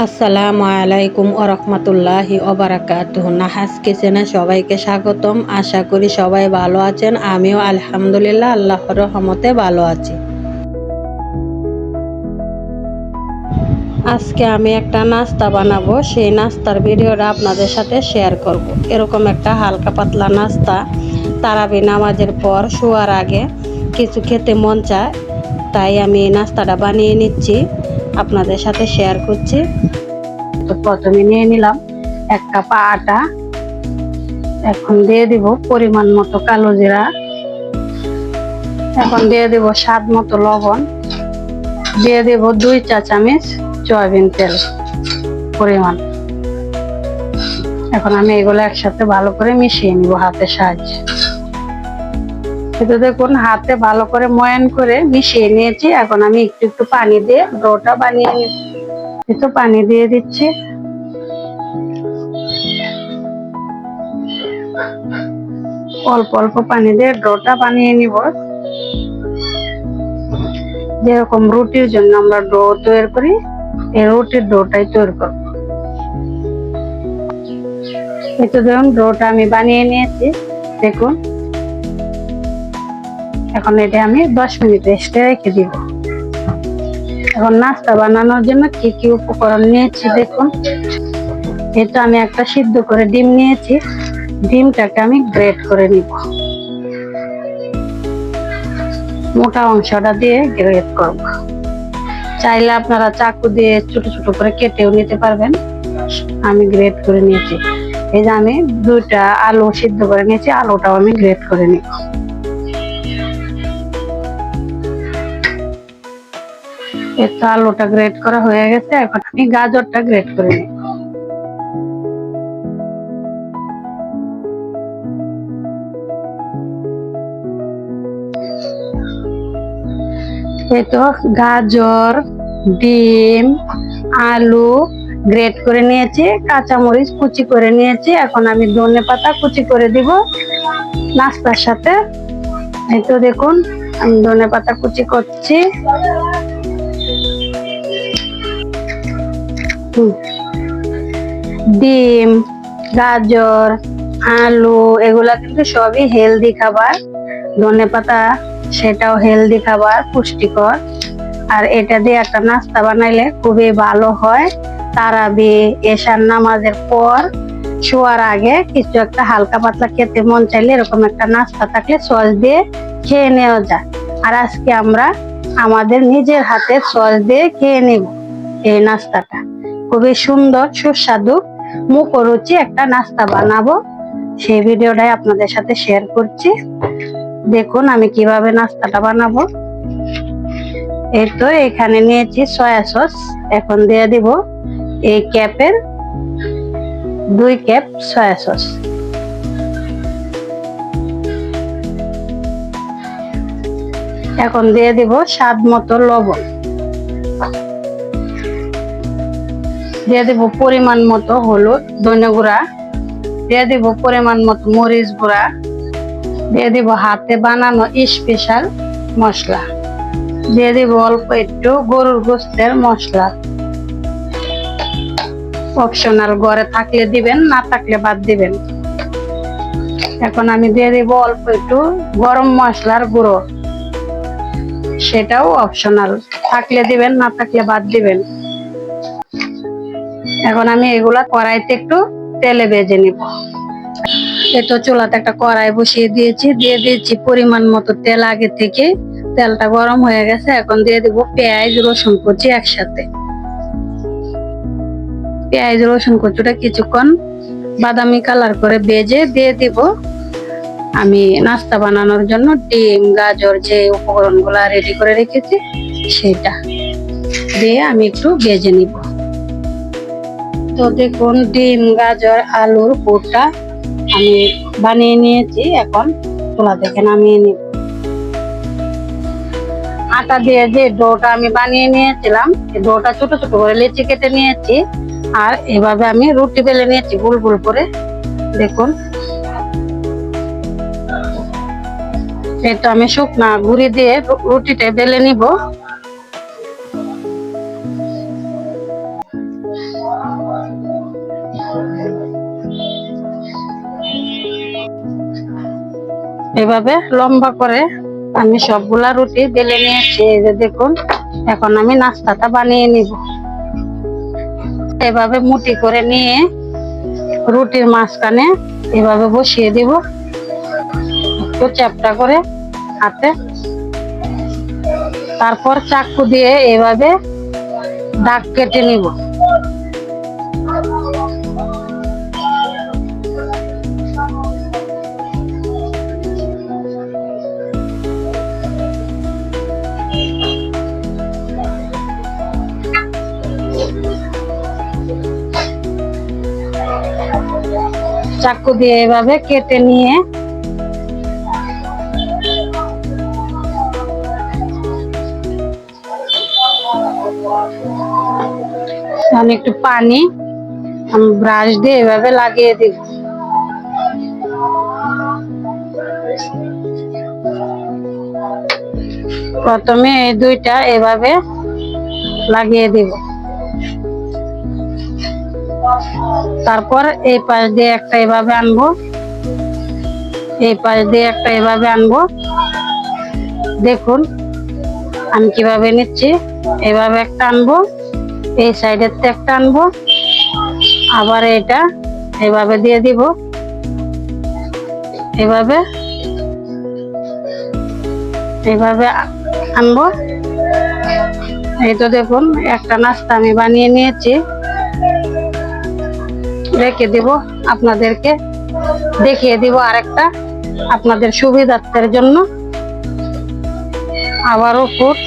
আসসালামু আলাইকুম ওয়া রাহমাতুল্লাহি ওয়া বারাকাতুহু। নাহাস কিচেনে সবাইকে স্বাগতম। আশা করি সবাই ভালো আছেন। আমিও আলহামদুলিল্লাহ আল্লাহর রহমতে ভালো আছি। আজকে আমি একটা নাস্তা বানাবো, সেই নাস্তার ভিডিওটা আপনাদের সাথে শেয়ার করব। এরকম একটা হালকা পাতলা নাস্তা তারাবি নামাজের পর শোয়ার আগে কিছু খেতে মন চায়, তাই আমি এই নাস্তাটা বানিয়ে নিচ্ছি, আপনাদের সাথে শেয়ার করছি। তো প্রথমে নিয়ে নিলাম 1 কাপ আটা। এখন দিয়ে দিব পরিমাণ মতো কালো জিরা। এখন দিয়ে দিব স্বাদ মতো লবণ। দিয়ে দেব 2 চা চামচ সয়াবিন তেল পরিমাণ। এখন আমি এগুলো একসাথে ভালো করে মিশিয়ে নিব হাতের সাহায্যে। কিন্তু দেখুন হাতে ভালো করে ময়ান করে মিশিয়ে নিয়েছি। এখন আমি একটু একটু পানি দিয়ে ডোটা বানিয়ে নিচ্ছি। একটু পানি দিয়ে দিচ্ছি। অল্প অল্প পানি দিয়ে ডোটা বানিয়ে নিব। যেরকম রুটির জন্য আমরা ডো তৈরি করি, এই রুটির ডোটাই তৈরি করব। এই তো দেখুন ডোটা আমি বানিয়ে নিয়েছি, দেখুন। এখন এটা আমি 10 মিনিট রেস্টে রেখে দিব। এখন নাস্তা বানানোর জন্য কি কি উপকরণ নিয়েছি দেখুন। এটা আমি একটা সিদ্ধ করে ডিম নিয়েছি। ডিমটাকে আমি গ্রেট করে নিব। মোটা অংশটা দিয়ে গ্রেট করব। চাইলে আপনারা চাকু দিয়ে ছোট ছোট করে কেটেও নিতে পারবেন। আমি গ্রেট করে নিয়েছি। এই যে আমি 2টা আলু সিদ্ধ করে নিয়েছি, আলুটাও আমি গ্রেট করে নিব। এই তো আলুটা গ্রেট করা হয়ে গেছে। এখন আমি গাজরটা গ্রেট করে নিব। এই তো গাজর, ডিম, আলু গ্রেট করে নিয়েছি, কাঁচামরিচ কুচি করে নিয়েছি। এখন আমি ধনেপাতা কুচি করে দিব নাস্তার সাথে। এই তো দেখুন আমি ধনেপাতা কুচি করছি। ডিম, গাজর, আলু এগুলা কিন্তু সবই হেলদি খাবার। ধনেপাতা সেটাও হেলদি খাবার, পুষ্টিকর। আর এটা দিয়ে একটা নাস্তা বানাইলে খুবই ভালো হয়। তারাবি এশার নামাজের পর শোয়ার আগে কিছু একটা হালকা পাতলা খেতে মন চাইলে এরকম একটা নাস্তা থাকলে সস দিয়ে খেয়ে নেওয়া যায়। আর আজকে আমরা আমাদের নিজের হাতে সস দিয়ে খেয়ে নেব এই নাস্তাটা। খুবই সুন্দর সুস্বাদু মুখরুচি একটা নাস্তা বানাবো, সেই ভিডিওটাই আপনাদের সাথে শেয়ার করছি। দেখুন আমি কিভাবে নাস্তাটা বানাবো। এই তো এখানে নিয়েছি সয়া সস। এখন দিয়ে দিব এই কাপের 2 কাপ সয়া সস। এখন দিয়ে দিব স্বাদ মতো লবণ। দিয়ে দিব পরিমাণ মতো হলুদ, ধনে গুঁড়া। দিয়ে দিব পরিমাণ মতো মরিচ গুঁড়া। দিয়ে দিব হাতে বানানো স্পেশাল মশলা। দিয়ে দিব অল্প একটু গরুর গোশতের মশলা। অপশনাল, ঘরে থাকলে দিবেন, না থাকলে বাদ দিবেন। এখন আমি দিয়ে দিব অল্প একটু গরম মশলার গুঁড়ো। সেটাও অপশনাল, থাকলে দিবেন, না থাকলে বাদ দিবেন। এখন আমি এগুলা কড়াইতে একটু তেলে ভেজে নিব। এই তো চুলাতে একটা কড়াই বসিয়ে দিয়েছি। দিয়ে দিয়েছি পরিমাণ মতো তেল আগে থেকে। তেলটা গরম হয়ে গেছে। এখন দিয়ে দিব পেঁয়াজ রসুন কুচি একসাথে। পেঁয়াজ রসুন কুচিটা কিছুক্ষণ বাদামি কালার করে ভেজে দিয়ে দিব আমি নাস্তা বানানোর জন্য ডিম, গাজর যে উপকরণগুলো রেডি করে রেখেছি সেটা দিয়ে আমি একটু ভেজে নিব। তো দেখুন ডিম, গাজর, আলুর পুরটা আমি বানিয়ে নিয়েছি। এখন চুলা থেকে নামিয়ে নিব। আটা দিয়ে যে ডোটা আমি বানিয়ে নিয়েছিলাম, এই ডোটা ছোট ছোট করে লেচি কেটে নিয়েছি। আর এভাবে আমি রুটি বেলে নিয়েছি গোল গোল করে। দেখুন এই তো আমি শুকনা গুঁড়ি দিয়ে রুটিটা বেলে নিব। এভাবে লম্বা করে আমি সবগুলা রুটি বেলে নিয়েছি। এই যে দেখুন, এখন আমি নাস্তাটা বানিয়ে নিব। এভাবে মুঠি করে নিয়ে রুটির মাঝখানে এভাবে বসিয়ে দিব, একটু চ্যাপ্টা করে হাতে। তারপর চাকু দিয়ে এভাবে দাগ কেটে নিব। চাকু দিয়ে এভাবে কেটে নিয়ে একটু পানি আমি ব্রাশ দিয়ে এভাবে লাগিয়ে দিব। প্রথমে এই দুইটা এভাবে লাগিয়ে দিব, তারপর এই পাশ দিয়ে একটা এভাবে আনবো, এই পাশ দিয়ে একটা এভাবে আনবো। দেখুন আমি কিভাবে নিচ্ছি। এভাবে একটা আনবো, এই সাইডের থেকে একটা আনবো, আবার এটা এভাবে দিয়ে দিব। এভাবে এভাবে আনবো। এই তো দেখুন একটা নাস্তা আমি বানিয়ে নিয়েছি, রেখে দিব। আপনাদেরকে দেখিয়ে দিব আরেকটা, আপনাদের সুবিধার্থের জন্য। আবারও ফুট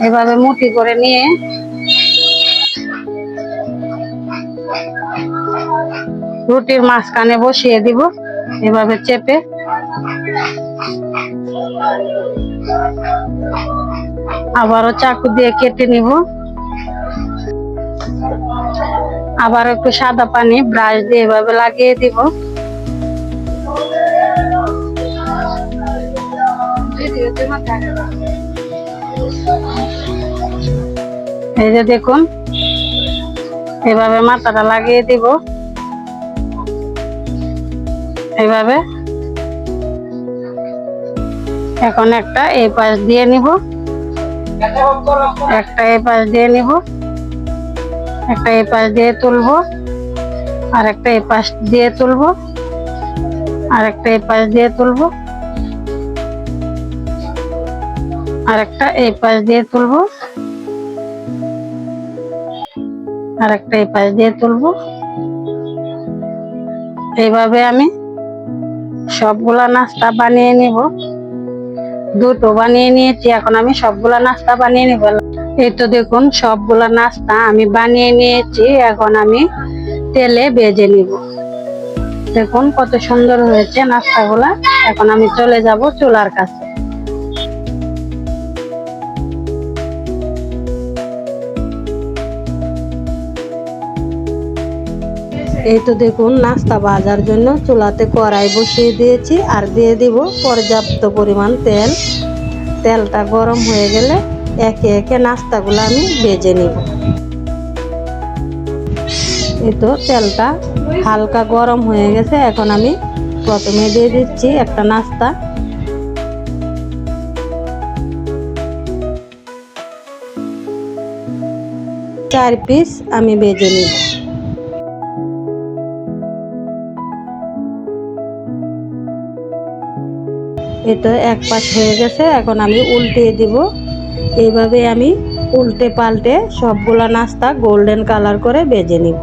এভাবে মুঠি করে নিয়ে রুটির মাঝখানে বসিয়ে দিব, এভাবে চেপে। আবারও চাকু দিয়ে কেটে নিব। আবার একটু সাদা পানি ব্রাশ দিয়ে এভাবে লাগিয়ে দিব। এই যে দেখুন এভাবে মাথাটা লাগিয়ে দিব। এভাবে এখন একটা এই পাশ দিয়ে নিব, একটা এই পাশ দিয়ে নিব, একটা এই পাশ দিয়ে তুলবো, আর একটা এই পাশ দিয়ে তুলবো, আর একটা এই পাশ দিয়ে তুলবো, আর একটা এই পাশ দিয়ে তুলবো, আর একটা এই পাশ দিয়ে তুলবো। এইভাবে আমি সবগুলা নাস্তা বানিয়ে নিব। দুটো বানিয়ে নিয়েছি, এখন আমি সবগুলা নাস্তা বানিয়ে নিব। এই তো দেখুন সবগুলা নাস্তা আমি বানিয়ে নিয়েছি, এখন আমি তেলে ভেজে নিব। দেখুন কত সুন্দর হয়েছে নাস্তাগুলা। এখন আমি চলে যাব চুলার কাছে। এই তো দেখুন নাস্তা ভাজার জন্য চুলাতে কড়াই বসিয়ে দিয়েছি, আর দিয়ে দিব পর্যাপ্ত পরিমাণ তেল। তেলটা গরম হয়ে গেলে একে একে নাস্তাগুলো আমি ভেজে নিব। এই তো তেলটা হালকা গরম হয়ে গেছে, এখন আমি প্রথমে দিয়ে দিচ্ছি একটা নাস্তা। 4 পিস আমি ভেজে নিব। এটা এক পাশ হয়ে গেছে, এখন আমি উল্টিয়ে দিব। এইভাবে আমি উল্টে পাল্টে সবগুলা নাস্তা গোল্ডেন কালার করে ভেজে নিব।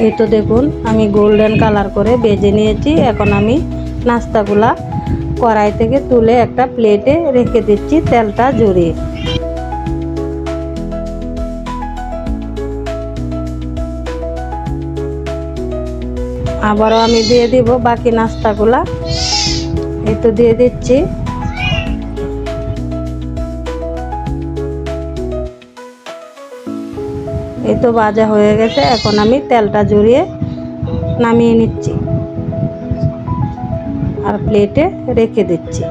এই তো দেখুন আমি গোল্ডেন কালার করে ভেজে নিয়েছি। এখন আমি নাস্তাগুলা কড়াই থেকে তুলে একটা প্লেটে রেখে দিচ্ছি তেলটা ঝরিয়ে। আবারও আমি দিয়ে দিব বাকি নাস্তাগুলা। এই তো দিয়ে দিচ্ছি। এই তো ভাজা হয়ে গেছে, এখন আমি তেলটা ঝরিয়ে নামিয়ে নিচ্ছি আর প্লেটে রেখে দিচ্ছি।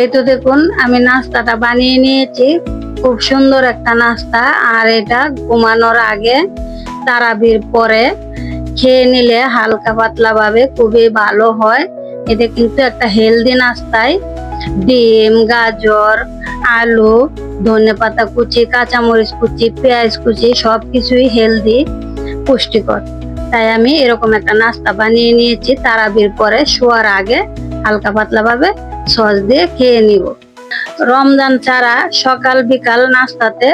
এই তো দেখুন আমি নাস্তাটা বানিয়ে নিয়েছি, খুব সুন্দর একটা নাস্তা। আর এটা ঘুমানোর আগে তারাবির পরে খেয়ে নিলে হালকা পাতলা ভাবে খুবই ভালো হয়। এটা কিন্তু একটা হেলদি নাস্তায় ডিম, গাজর, আলু, ধনেপাতা কুচি, কাঁচামরিচ কুচি, পেঁয়াজ কুচি সবকিছুই হেলদি, পুষ্টিকর। তাই আমি এরকম একটা নাস্তা বানিয়ে নিয়েছি, তারাবির পরে শোয়ার আগে হালকা পাতলা ভাবে সস দিয়ে খেয়ে নিব। রমজান ছাড়া সকাল বিকাল নাস্তাতে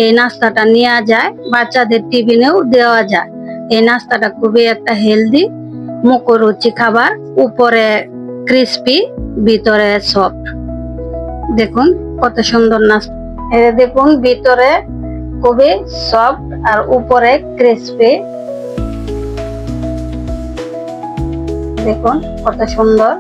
এই নাস্তাটা নেওয়া যায়, বাচ্চাদের টিফিনেও দেওয়া যায়। এই নাস্তাটা খুবই একটা হেলদি মুখরুচি খাবার, উপরে ক্রিস্পি, ভিতরে সফট। দেখুন কত সুন্দর নাস্তা। এটা দেখুন ভিতরে খুবই সফট আর উপরে ক্রিস্পি। দেখুন কত সুন্দর।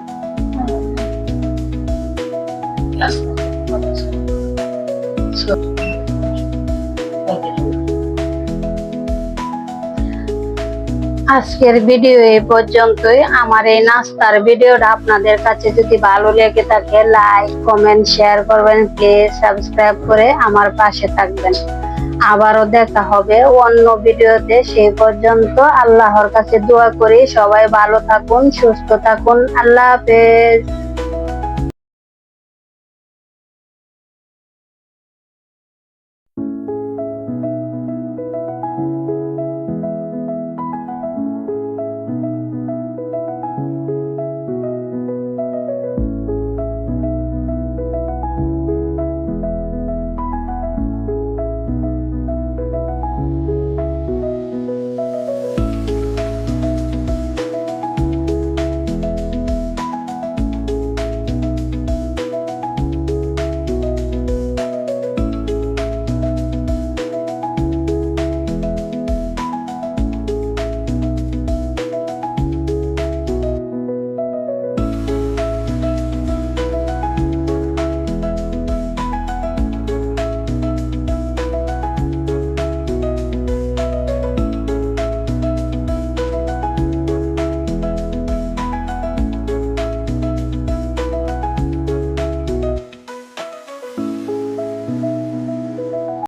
আজকের ভিডিও এই পর্যন্তই। আমার এই নাস্তার ভিডিওটা আপনাদের কাছে যদি ভালো লেগে থাকে, লাইক, কমেন্ট, শেয়ার করবেন। প্লিজ সাবস্ক্রাইব করে আমার পাশে থাকবেন। আবারও দেখা হবে অন্য ভিডিওতে। সেই পর্যন্ত আল্লাহর কাছে দোয়া করি সবাই ভালো থাকুন, সুস্থ থাকুন। আল্লাহ হাফেজ।